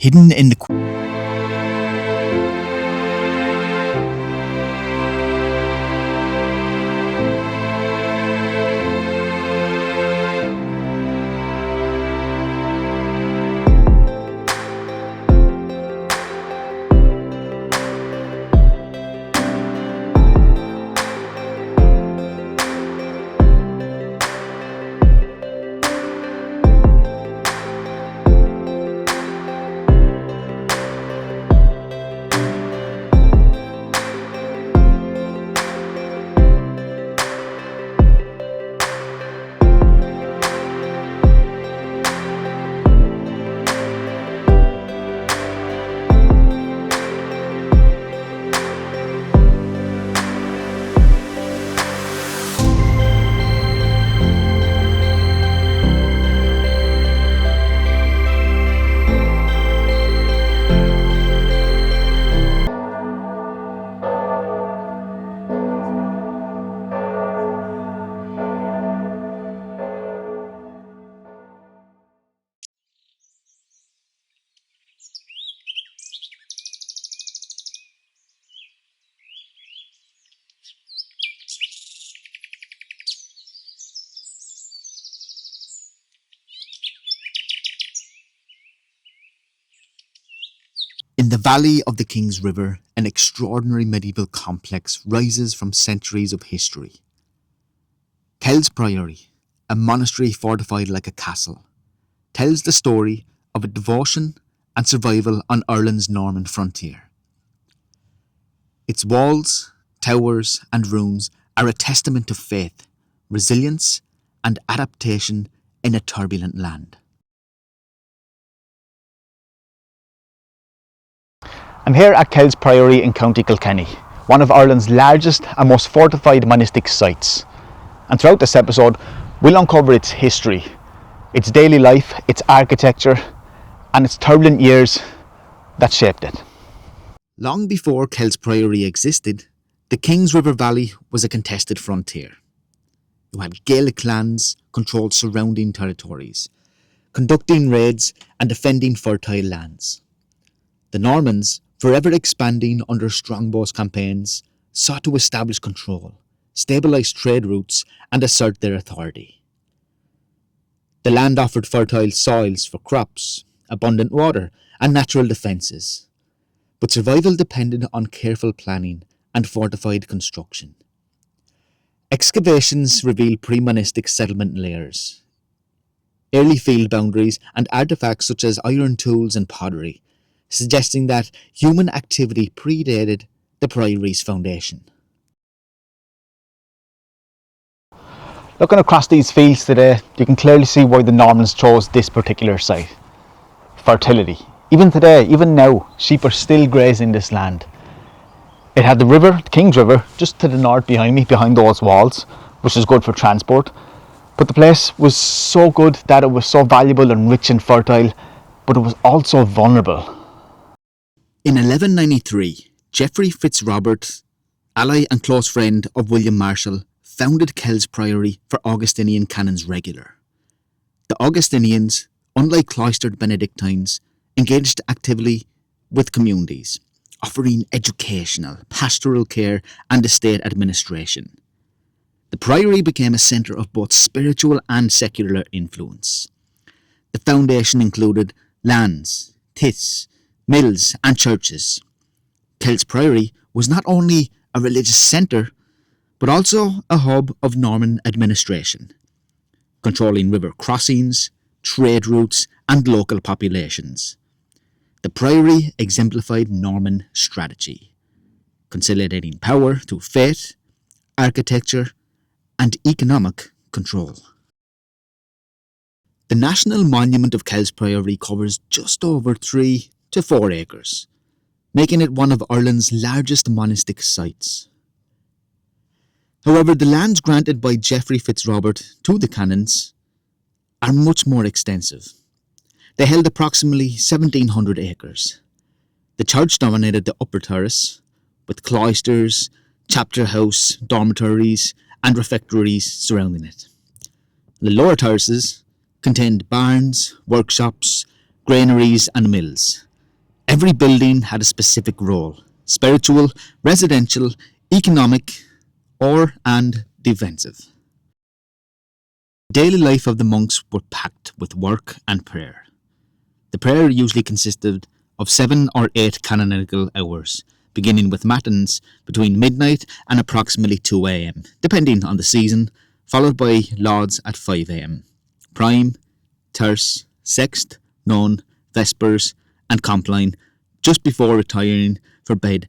hidden in the In the valley of the King's River, an extraordinary medieval complex rises from centuries of history. Kells Priory, a monastery fortified like a castle, tells the story of a devotion and survival on Ireland's Norman frontier. Its walls, towers and rooms are a testament to faith, resilience and adaptation in a turbulent land. I'm here at Kells Priory in County Kilkenny, one of Ireland's largest and most fortified monastic sites. And throughout this episode, we'll uncover its history, its daily life, its architecture, and its turbulent years that shaped it. Long before Kells Priory existed, the King's River Valley was a contested frontier. You had Gaelic clans controlled surrounding territories, conducting raids and defending fertile lands. The Normans, forever expanding under Strongbow's campaigns, sought to establish control, stabilise trade routes and assert their authority. The land offered fertile soils for crops, abundant water and natural defences, but survival depended on careful planning and fortified construction. Excavations reveal pre-monastic settlement layers, early field boundaries and artefacts such as iron tools and pottery, suggesting that human activity predated the priory's foundation. Looking across these fields today, you can clearly see why the Normans chose this particular site. Fertility. Even today, even now, sheep are still grazing this land. It had the river, the King's River, just to the north behind me, behind those walls, which is good for transport. But the place was so good that it was so valuable and rich and fertile, but it was also vulnerable. In 1193, Geoffrey Fitzrobert, ally and close friend of William Marshal, founded Kells Priory for Augustinian Canons regular. The Augustinians, unlike cloistered Benedictines, engaged actively with communities, offering educational, pastoral care and estate administration. The priory became a centre of both spiritual and secular influence. The foundation included lands, tiths, mills and churches. Kells Priory was not only a religious centre, but also a hub of Norman administration, controlling river crossings, trade routes and local populations. The priory exemplified Norman strategy, consolidating power through faith, architecture and economic control. The National Monument of Kells Priory covers just over 3 to 4 acres, making it one of Ireland's largest monastic sites. However, the lands granted by Geoffrey Fitzrobert to the Canons are much more extensive. They held approximately 1,700 acres. The church dominated the upper terrace, with cloisters, chapter house, dormitories and refectories surrounding it. The lower terraces contained barns, workshops, granaries and mills, Every building had a specific role: spiritual, residential, economic, and defensive. Daily life of the monks were packed with work and prayer. The prayer usually consisted of 7 or 8 canonical hours, beginning with matins between midnight and approximately 2 a.m, depending on the season, followed by lauds at 5 a.m, prime, terce, sext, none, vespers, and compline, just before retiring for bed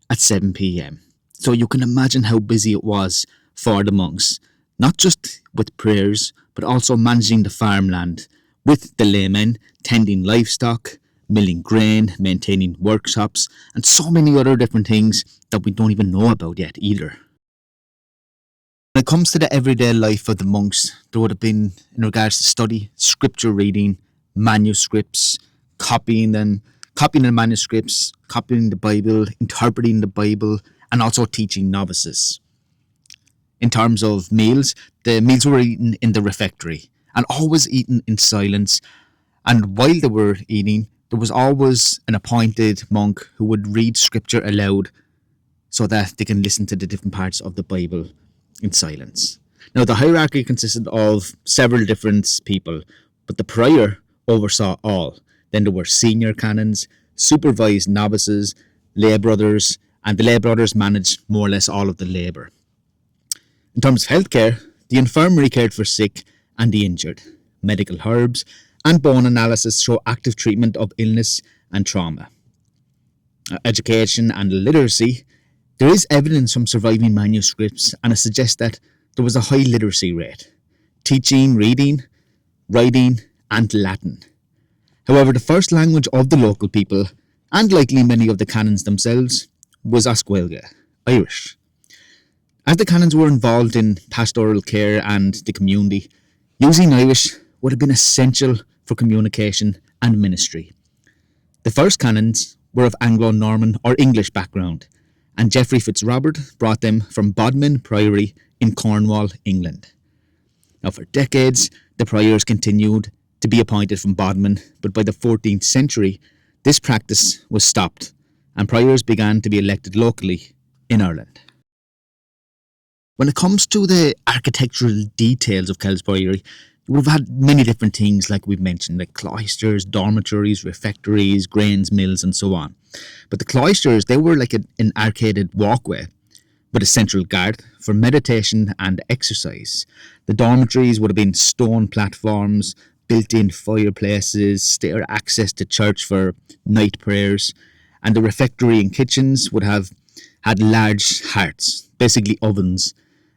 at 7 p.m. So you can imagine how busy it was for the monks, not just with prayers, but also managing the farmland, with the laymen tending livestock, milling grain, maintaining workshops, and so many other different things that we don't even know about yet either. When it comes to the everyday life of the monks, there would have been, in regards to study, scripture reading, manuscripts, copying the manuscripts, copying the Bible, interpreting the Bible, and also teaching novices. In terms of meals, the meals were eaten in the refectory, and always eaten in silence. And while they were eating, there was always an appointed monk who would read scripture aloud so that they can listen to the different parts of the Bible in silence. Now, the hierarchy consisted of several different people, but the prior oversaw all. Then there were senior canons, supervised novices, lay brothers, and the lay brothers managed more or less all of the labour. In terms of healthcare, the infirmary cared for sick and the injured. Medical herbs and bone analysis show active treatment of illness and trauma. Education and literacy. There is evidence from surviving manuscripts, and it suggests that there was a high literacy rate. Teaching, reading, writing, and Latin. However, the first language of the local people, and likely many of the canons themselves, was Oscuelga, Irish. As the canons were involved in pastoral care and the community, using Irish would have been essential for communication and ministry. The first canons were of Anglo-Norman or English background, and Geoffrey Fitzrobert brought them from Bodmin Priory in Cornwall, England. Now, for decades, the priors continued to be appointed from Bodmin, but by the 14th century, this practice was stopped, and priors began to be elected locally in Ireland. When it comes to the architectural details of Kells Priory, we've had many different things, like we've mentioned, like cloisters, dormitories, refectories, grains, mills, and so on. But the cloisters, they were like an arcaded walkway with a central garth for meditation and exercise. The dormitories would have been stone platforms, built-in fireplaces, stair access to church for night prayers, and the refectory and kitchens would have had large hearths, basically ovens,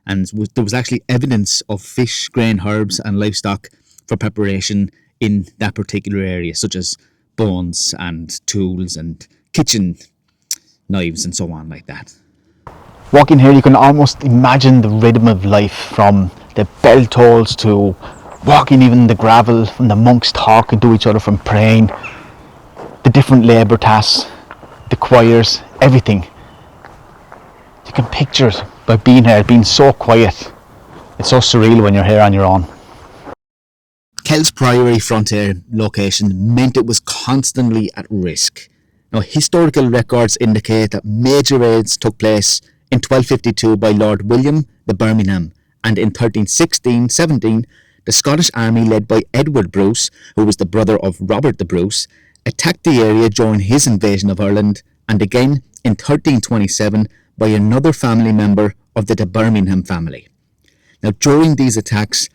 and there was actually evidence of fish, grain, herbs, and livestock for preparation in that particular area, such as bones and tools and kitchen knives and so on like that. Walking here, you can almost imagine the rhythm of life, from the bell tolls to walking even the gravel, from the monks talking to each other, from praying, the different labour tasks, the choirs, everything. You can picture it by being here, being so quiet. It's so surreal when you're here on your own. Kells Priory frontier location meant it was constantly at risk. Now, historical records indicate that major raids took place in 1252 by Lord William the Birmingham, and in 1316-17 the Scottish army led by Edward Bruce, who was the brother of Robert the Bruce, attacked the area during his invasion of Ireland, and again in 1327 by another family member of the de Birmingham family. Now, during these attacks,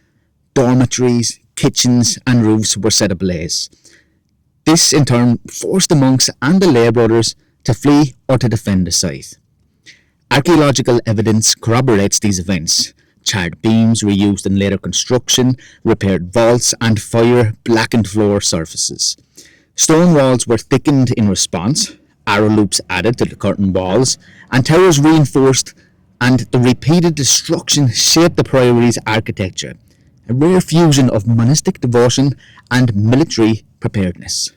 dormitories, kitchens and roofs were set ablaze. This in turn forced the monks and the lay brothers to flee or to defend the site. Archaeological evidence corroborates these events. Charred beams reused in later construction, repaired vaults, and fire-blackened floor surfaces. Stone walls were thickened in response, arrow loops added to the curtain walls, and towers reinforced, and the repeated destruction shaped the priory's architecture, a rare fusion of monastic devotion and military preparedness.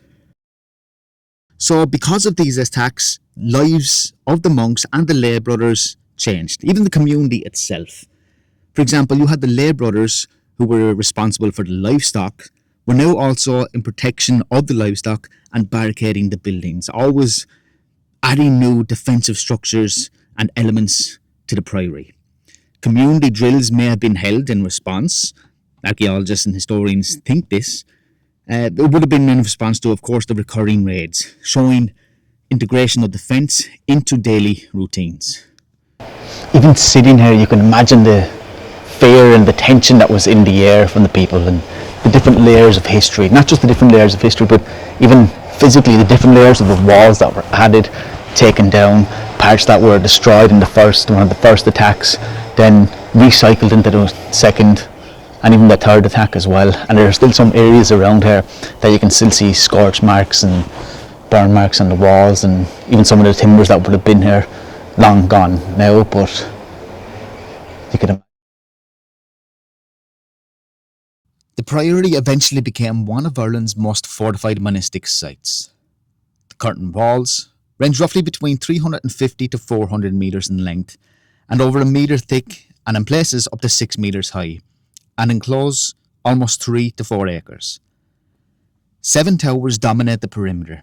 So because of these attacks, lives of the monks and the lay brothers changed, even the community itself. For example, you had the lay brothers who were responsible for the livestock, were now also in protection of the livestock and barricading the buildings, always adding new defensive structures and elements to the priory. Community drills may have been held in response. Archaeologists and historians think this. It would have been in response to, of course, the recurring raids, showing integration of defence into daily routines. Even sitting here, you can imagine the fear and the tension that was in the air from the people, and the different layers of history. Not just the different layers of history, but even physically the different layers of the walls that were added, taken down, parts that were destroyed in one of the first attacks, then recycled into the second and even the third attack as well. And there are still some areas around here that you can still see scorch marks and burn marks on the walls, and even some of the timbers that would have been here long gone now, but you could imagine. The priory eventually became one of Ireland's most fortified monastic sites. The curtain walls range roughly between 350 to 400 metres in length and over a metre thick, and in places up to 6 metres high, and enclose almost 3 to 4 acres. 7 towers dominate the perimeter,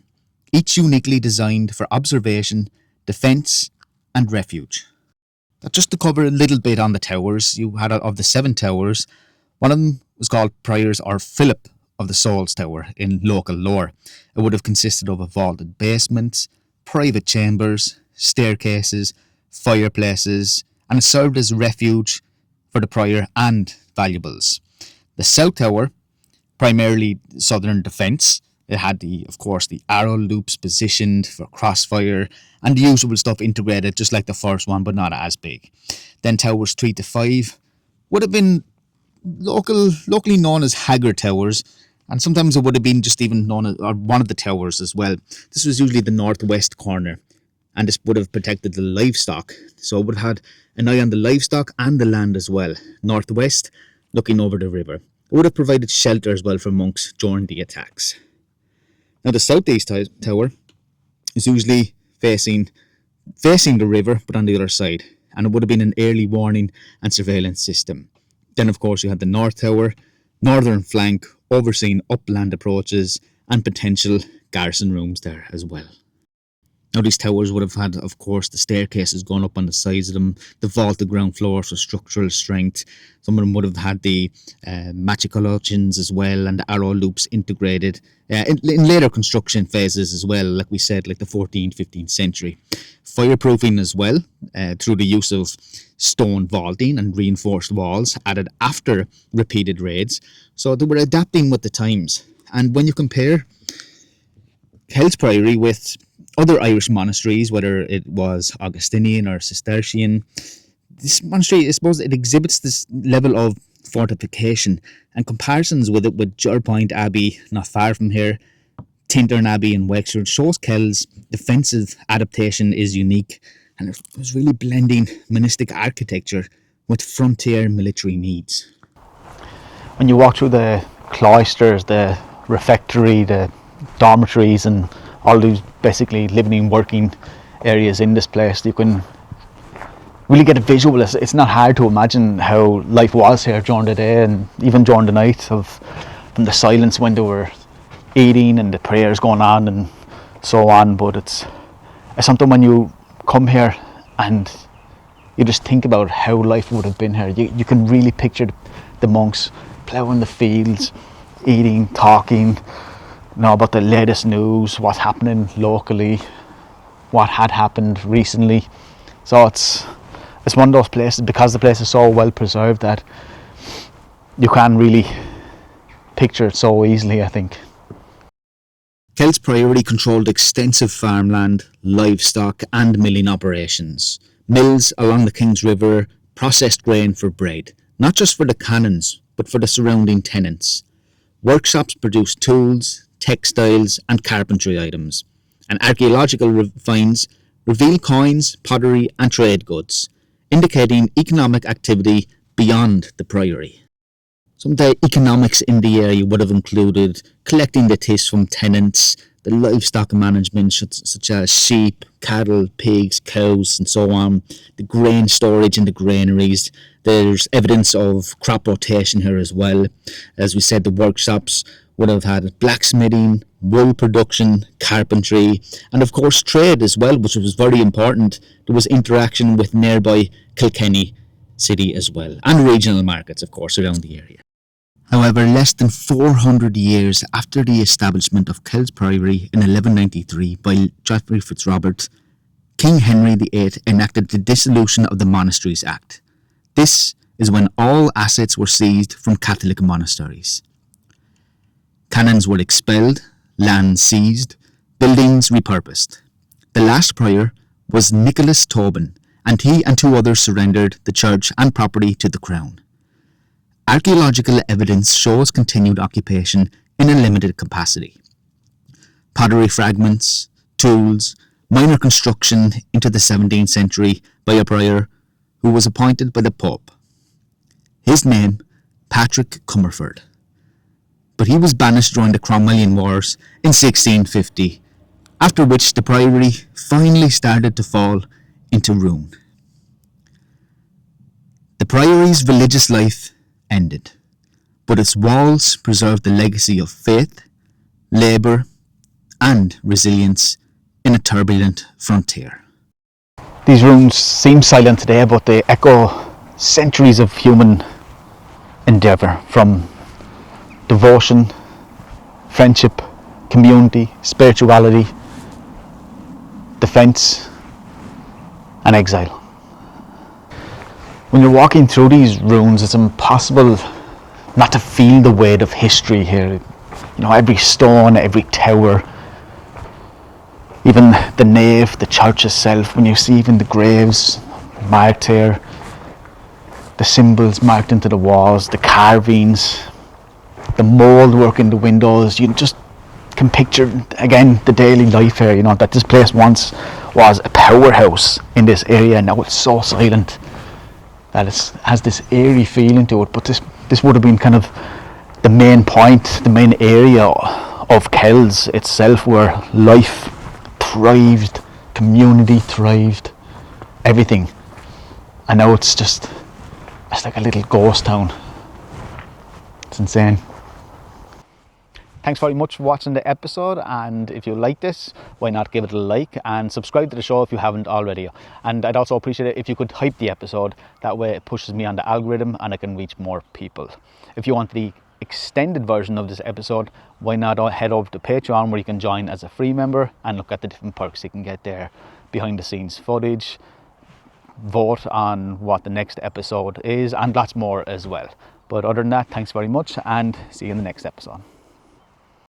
each uniquely designed for observation, defence and refuge. Now, just to cover a little bit on the towers, you had of the 7 towers, one of them was called Prior's or Philip of the Souls Tower in local lore. It would have consisted of a vaulted basement, private chambers, staircases, fireplaces, and it served as refuge for the prior and valuables. The South Tower, primarily southern defence, it had of course the arrow loops positioned for crossfire and the usual stuff integrated just like the first one, but not as big. Then towers 3 to 5 would have been locally known as Haggard Towers, and sometimes it would have been just even known as or one of the towers as well. This was usually the northwest corner, and this would have protected the livestock, so it would have had an eye on the livestock and the land as well. Northwest, looking over the river. It would have provided shelter as well for monks during the attacks. Now the southeast tower is usually facing the river, but on the other side, and it would have been an early warning and surveillance system. Then, of course, you had the North Tower, northern flank, overseeing upland approaches and potential garrison rooms there as well. Now, these towers would have had, of course, the staircases going up on the sides of them, the vaulted ground floors for structural strength. Some of them would have had the machicologians as well, and the arrow loops integrated in later construction phases as well, like we said, like the 14th, 15th century. Fireproofing as well, through the use of stone vaulting and reinforced walls added after repeated raids. So they were adapting with the times. And when you compare Kells Priory with other Irish monasteries, whether it was Augustinian or Cistercian, this monastery, I suppose, it exhibits this level of fortification, and comparisons with it with Jerpoint Abbey, not far from here, Tintern Abbey in Wexford, shows Kells' defensive adaptation is unique, and it was really blending monastic architecture with frontier military needs. When you walk through the cloisters, the refectory, the dormitories, and all these basically living and working areas in this place, you can really get a visual. It's not hard to imagine how life was here during the day and even during the night, from the silence when they were eating and the prayers going on and so on. But it's something when you come here and you just think about how life would have been here. You can really picture the monks ploughing the fields, eating, talking, about the latest news, what's happening locally, what had happened recently. So it's one of those places, because the place is so well preserved, that you can really picture it so easily, I think. Kells Priory controlled extensive farmland, livestock and milling operations. Mills along the King's River processed grain for bread, not just for the Canons, but for the surrounding tenants. Workshops produced tools, textiles and carpentry items, and archaeological finds reveal coins, pottery and trade goods, indicating economic activity beyond the priory. Some of the economics in the area would have included collecting the tis from tenants, the livestock management such as sheep, cattle, pigs, cows and so on, the grain storage in the granaries. There's evidence of crop rotation here as well. As we said, the workshops would have had blacksmithing, wool production, carpentry, and of course trade as well, which was very important. There was interaction with nearby Kilkenny city as well, and regional markets of course around the area. However, less than 400 years after the establishment of Kells Priory in 1193 by Geoffrey Fitzrobert, King Henry VIII enacted the Dissolution of the Monasteries Act. This is when all assets were seized from Catholic monasteries. Canons were expelled, lands seized, buildings repurposed. The last prior was Nicholas Tobin, and he and 2 others surrendered the church and property to the Crown. Archaeological evidence shows continued occupation in a limited capacity. Pottery fragments, tools, minor construction into the 17th century by a prior who was appointed by the Pope. His name, Patrick Comerford. But he was banished during the Cromwellian Wars in 1650, after which the priory finally started to fall into ruin. The priory's religious life ended, but its walls preserved the legacy of faith, labour and resilience in a turbulent frontier. These ruins seem silent today, but they echo centuries of human endeavour, from devotion, friendship, community, spirituality, defence and exile. When you're walking through these ruins, it's impossible not to feel the weight of history here. You know, every stone, every tower, even the nave, the church itself, when you see even the graves marked here, the symbols marked into the walls, the carvings, the mould work in the windows, you just can picture again the daily life here, you know, that this place once was a powerhouse in this area, and now it's so silent that it has this eerie feeling to it. But this would have been kind of the main point, the main area of Kells itself, where life thrived, community thrived, everything. And now it's like a little ghost town. It's insane. Thanks very much for watching the episode, and if you like this, why not give it a like and subscribe to the show if you haven't already. And I'd also appreciate it if you could hype the episode. That way it pushes me on the algorithm and I can reach more people. If you want the extended version of this episode, why not head over to Patreon, where you can join as a free member and look at the different perks you can get there, behind the scenes footage, vote on what the next episode is, and lots more as well. But other than that, thanks very much and see you in the next episode.